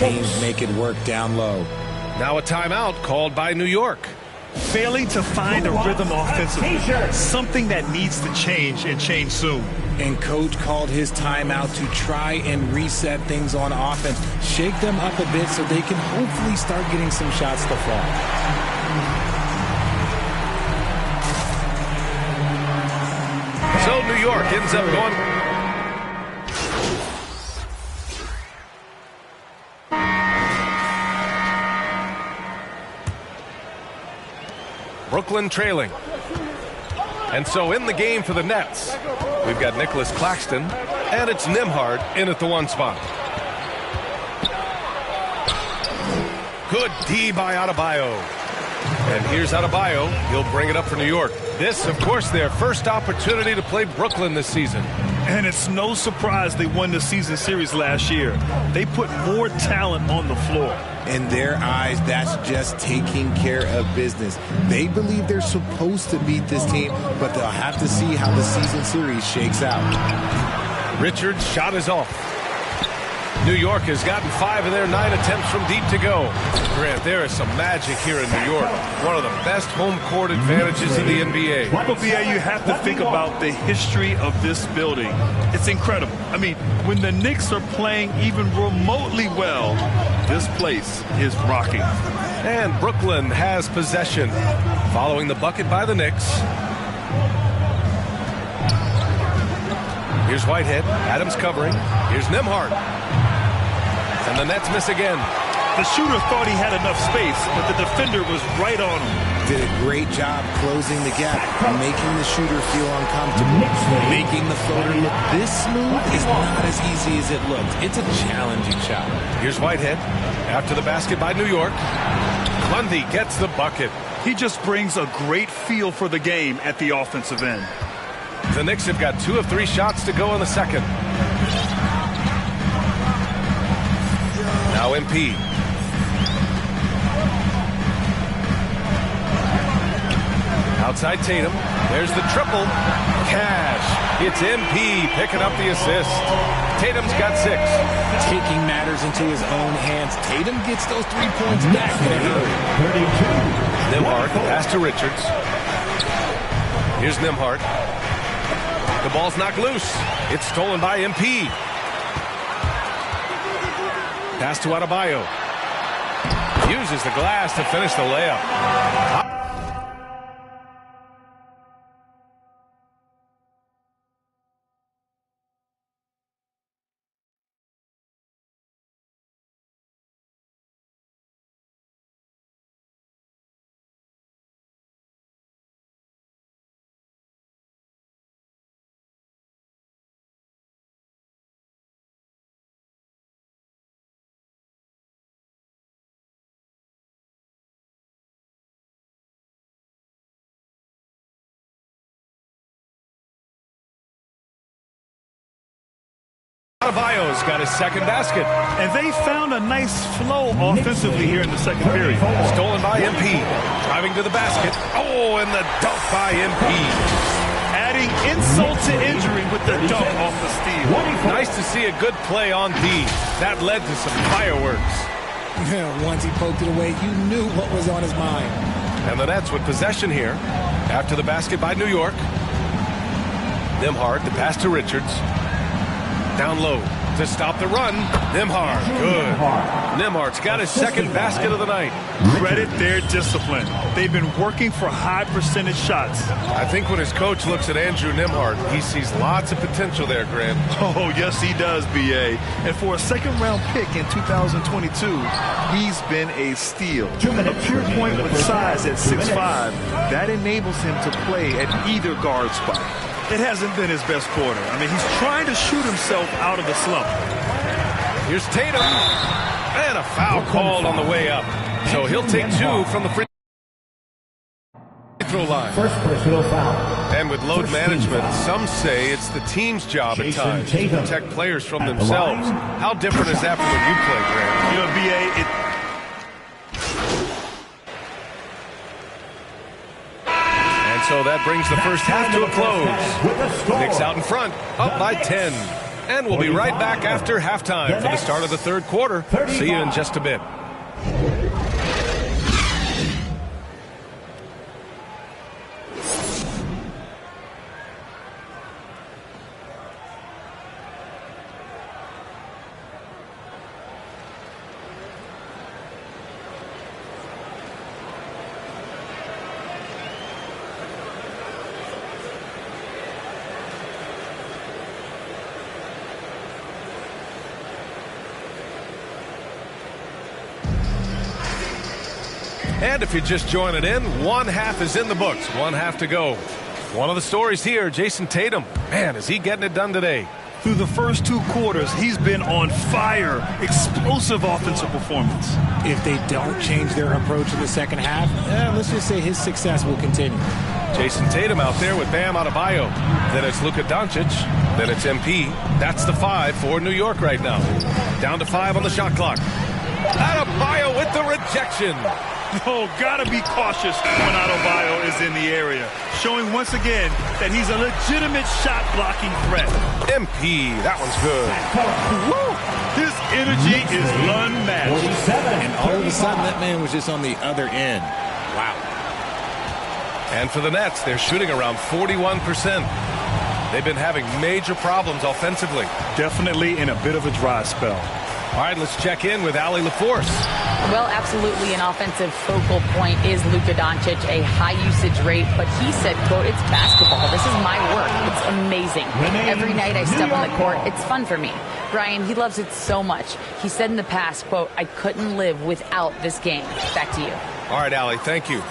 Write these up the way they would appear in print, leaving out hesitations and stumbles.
Teams make it work down low. Now a timeout called by New York. Failing to find a rhythm offensively, something that needs to change and change soon. And coach called his timeout to try and reset things on offense, shake them up a bit so they can hopefully start getting some shots to fall. So New York ends up going. Brooklyn trailing. And so in the game for the Nets, we've got Nicholas Claxton, and it's Nembhard in at the 1 spot. Good D by Adebayo. And here's Adebayo. He'll bring it up for New York. This, of course, their first opportunity to play Brooklyn this season. And it's no surprise they won the season series last year. They put more talent on the floor. In their eyes, that's just taking care of business. They believe they're supposed to beat this team, but they'll have to see how the season series shakes out. Richards' shot is off. New York has gotten 5 of their 9 attempts from deep to go. Grant, there is some magic here in New York. One of the best home court advantages in the NBA. But, BA, you have to think about the history of this building. It's incredible. I mean, when the Knicks are playing even remotely well, this place is rocking. And Brooklyn has possession. Following the bucket by the Knicks. Here's Whitehead. Adams covering. Here's Nembhard. And the Nets miss again. The shooter thought he had enough space, but the defender was right on him. Did a great job closing the gap, making the shooter feel uncomfortable. Making the floater look this smooth is not as easy as it looks. It's a challenging shot. Here's Whitehead. After the basket by New York. Lundy gets the bucket. He just brings a great feel for the game at the offensive end. The Knicks have got 2 of 3 shots to go in the second. Now MP. Outside Tatum. There's the triple. Cash. It's MP picking up the assist. Tatum's got 6. Taking matters into his own hands. Tatum gets those 3 points back in a hurry. Nembhard, pass to Richards. Here's Nembhard. The ball's knocked loose. It's stolen by MP. Pass to Adebayo. Uses the glass to finish the layup. Adebayo's got his second basket. And they found a nice flow offensively here in the second period. Stolen by MP. Driving to the basket. Oh, and the dunk by MP. Adding insult to injury with the dunk off the steal. Nice to see a good play on D. That led to some fireworks. Once he poked it away, you knew what was on his mind. And the Nets with possession here. After the basket by New York. Nembhard, the pass to Richards. Down low to stop the run. Nembhard, good. Nembhard's got his second basket of the night. Credit their discipline. They've been working for high percentage shots. I think when his coach looks at Andrew Nembhard, he sees lots of potential there, Grant. Oh, yes, he does, BA. And for a second-round pick in 2022, he's been a steal. A pure point with size at 6'5", that enables him to play at either guard spot. It hasn't been his best quarter. I mean, he's trying to shoot himself out of the slump. Here's Tatum. And a foul called on the way up. So he'll take 2 from the free throw line. First personal foul. And with load management, some say it's the team's job at times to protect players from themselves. How different is that from when you play, Grant? You know, BA, So that brings the first half to a close. Knicks out in front, up by 10. And we'll be right back after halftime for the start of the third quarter. See you in just a bit. And if you're just joining in, one half is in the books. One half to go. One of the stories here, Jason Tatum. Man, is he getting it done today? Through the first two quarters, he's been on fire. Explosive offensive performance. If they don't change their approach in the second half, let's just say his success will continue. Jason Tatum out there with Bam Adebayo. Then it's Luka Doncic. Then it's MP. That's the 5 for New York right now. Down to 5 on the shot clock. Adebayo with the rejection. Oh, gotta be cautious when Adebayo is in the area. Showing once again that he's a legitimate shot-blocking threat. MP, that one's good. Woo! His energy is unmatched. And all of a sudden, that man was just on the other end. Wow. And for the Nets, they're shooting around 41%. They've been having major problems offensively. Definitely in a bit of a dry spell. All right, let's check in with Allie LaForce. Well, absolutely an offensive focal point is Luka Doncic, a high usage rate, but he said, quote, it's basketball. This is my work. It's amazing. Every night I step on the court, it's fun for me. Brian, he loves it so much. He said in the past, quote, I couldn't live without this game. Back to you. All right, Allie, thank you.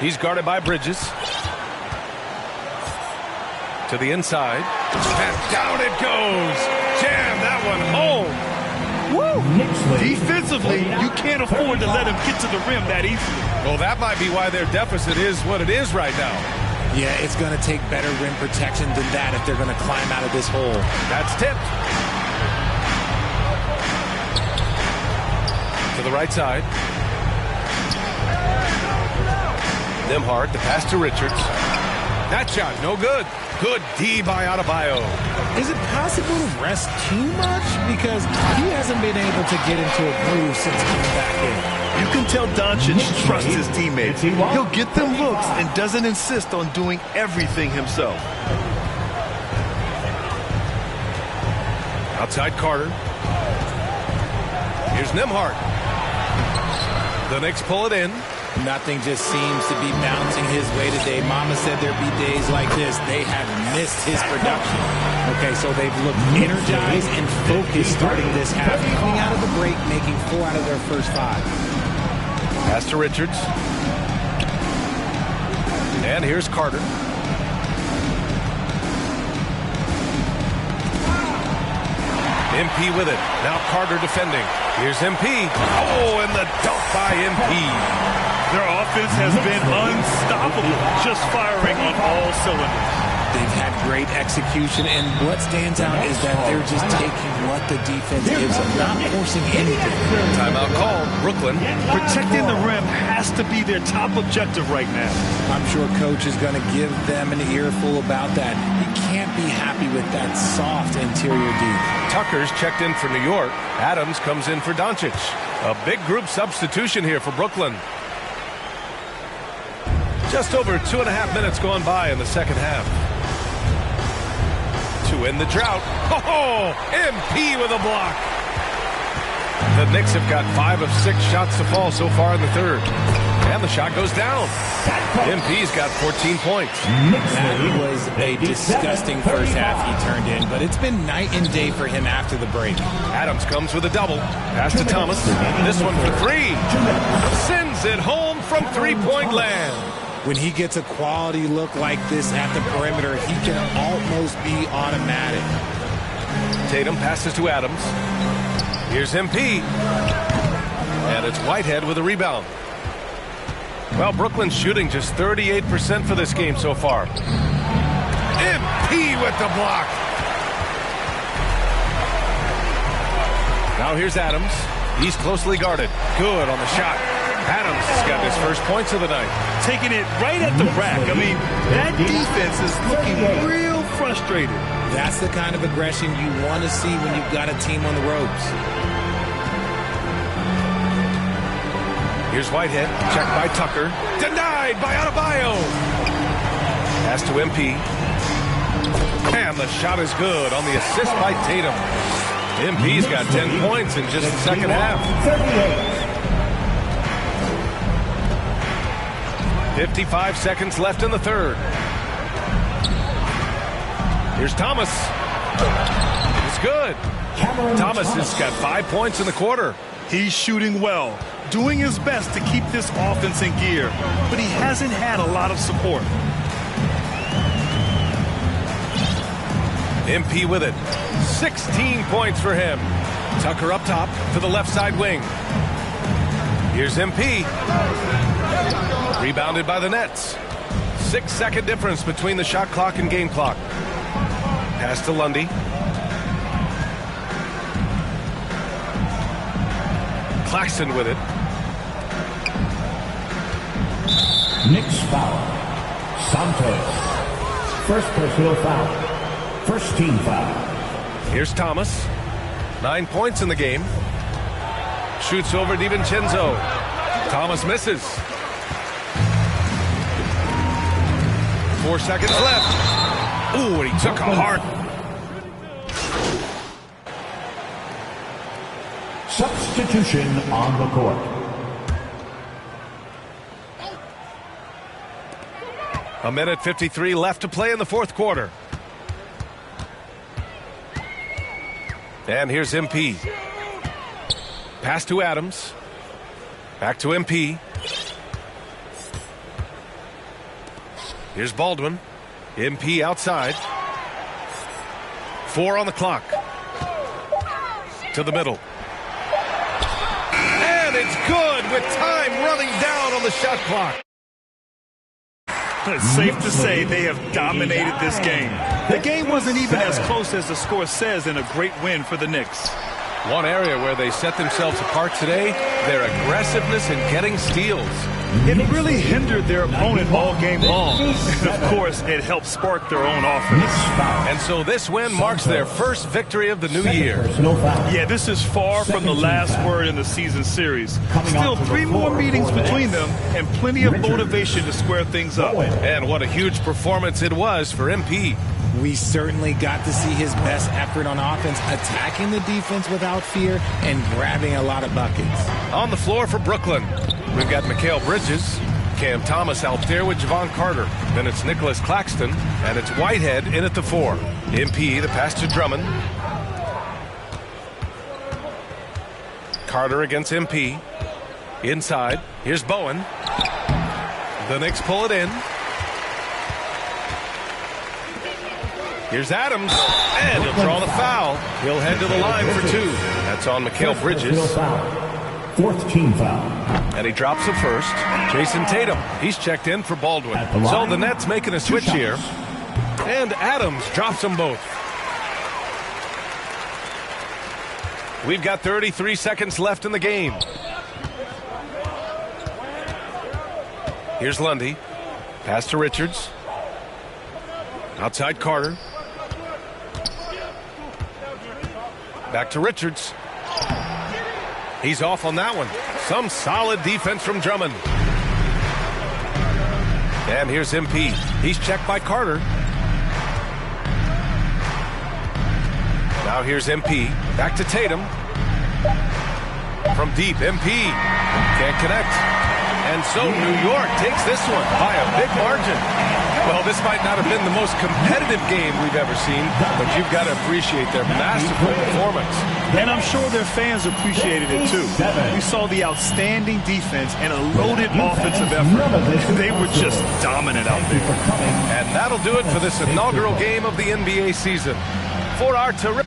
He's guarded by Bridges. To the inside. And down it goes. Jam that one home. Woo! Defensively, you can't afford to let him get to the rim that easily. Well, that might be why their deficit is what it is right now. Yeah, it's going to take better rim protection than that if they're going to climb out of this hole. That's tipped. To the right side. Nembhard, the pass to Richards. That shot, no good. Good D by Adebayo. Is it possible to rest too much? Because he hasn't been able to get into a groove since coming back in. You can tell Doncic trusts his teammates. He'll get them looks and doesn't insist on doing everything himself. Outside Carter. Here's Nembhard. The Knicks pull it in. Nothing just seems to be bouncing his way today. Mama said there'd be days like this. They have missed his production. Okay, so they've looked energized and focused starting this half. Coming out of the break, making 4 out of their first 5. Pass to Richards. And here's Carter. MP with it. Now Carter defending. Here's MP. Oh, and the dunk by MP. Their offense has been unstoppable, just firing on all cylinders. They've had great execution, and what stands out is that they're just taking what the defense gives them, not forcing anything. Timeout call, Brooklyn. Protecting the rim has to be their top objective right now. I'm sure Coach is going to give them an earful about that. He can't be happy with that soft interior D. Tucker's checked in for New York. Adams comes in for Doncic. A big group substitution here for Brooklyn. Just over 2.5 minutes gone by in the second half. To end the drought. Oh, MP with a block. The Knicks have got 5 of 6 shots to fall so far in the third. And the shot goes down. MP's got 14 points. That was a disgusting first half he turned in, but it's been night and day for him after the break. Adams comes with a double. Pass to Thomas. This one for 3. Sends it home from three-point land. When he gets a quality look like this at the perimeter, he can almost be automatic. Tatum passes to Adams. Here's MP. And it's Whitehead with a rebound. Well, Brooklyn's shooting just 38% for this game so far. MP with the block. Now here's Adams. He's closely guarded. Good on the shot. Adams has got his first points of the night. Taking it right at the rack. I mean, that defense is looking real frustrated. That's the kind of aggression you want to see when you've got a team on the ropes. Here's Whitehead, checked by Tucker. Denied by Adebayo. Pass to MP. And the shot is good on the assist by Tatum. MP's got 10 points in just the second half. 55 seconds left in the third. Here's Thomas. It's good. Thomas has got 5 points in the quarter. He's shooting well, doing his best to keep this offense in gear, but he hasn't had a lot of support. MP with it. 16 points for him. Tucker up top to the left side wing. Here's MP. Rebounded by the Nets. 6-second difference between the shot clock and game clock. Pass to Lundy. Claxton with it. Knicks foul. Santos. First personal foul. First team foul. Here's Thomas. 9 points in the game. Shoots over DiVincenzo. Thomas misses. 4 seconds left. Ooh, and he took a hard. Substitution on the court. A minute 53 left to play in the fourth quarter. And here's MP. Pass to Adams. Back to MP. Here's Baldwin. MP outside. 4 on the clock. To the middle. And it's good with time running down on the shot clock. It's safe to say they have dominated this game. The game wasn't even as close as the score says in a great win for the Knicks. One area where they set themselves apart today, their aggressiveness in getting steals. It really hindered their opponent all game long. And of course, it helped spark their own offense. And so this win marks their first victory of the new year. Yeah, this is far from the last word in the season series. Still 3 more meetings between them and plenty of motivation to square things up. And what a huge performance it was for MP. We certainly got to see his best effort on offense, attacking the defense without fear and grabbing a lot of buckets. On the floor for Brooklyn, we've got Mikal Bridges, Cam Thomas out there with Javon Carter. Then it's Nicholas Claxton, and it's Whitehead in at the 4. MP, the pass to Drummond. Carter against MP. Inside, here's Bowen. The Knicks pull it in. Here's Adams, and he'll draw the foul. He'll head to the line for 2. That's on Mikal Bridges. Fourth team foul. And he drops the first. Jason Tatum, he's checked in for Baldwin. So the Nets making a switch here. And Adams drops them both. We've got 33 seconds left in the game. Here's Lundy. Pass to Richards. Outside Carter. Back to Richards. He's off on that one. Some solid defense from Drummond. And here's MP. He's checked by Carter. Now here's MP. Back to Tatum. From deep, MP. Can't connect. And so New York takes this one by a big margin. Well, this might not have been the most competitive game we've ever seen, but you've got to appreciate their masterful performance. And I'm sure their fans appreciated it too. We saw the outstanding defense and a loaded offensive effort. They were just dominant out there. And that'll do it for this inaugural game of the NBA season. For our terrific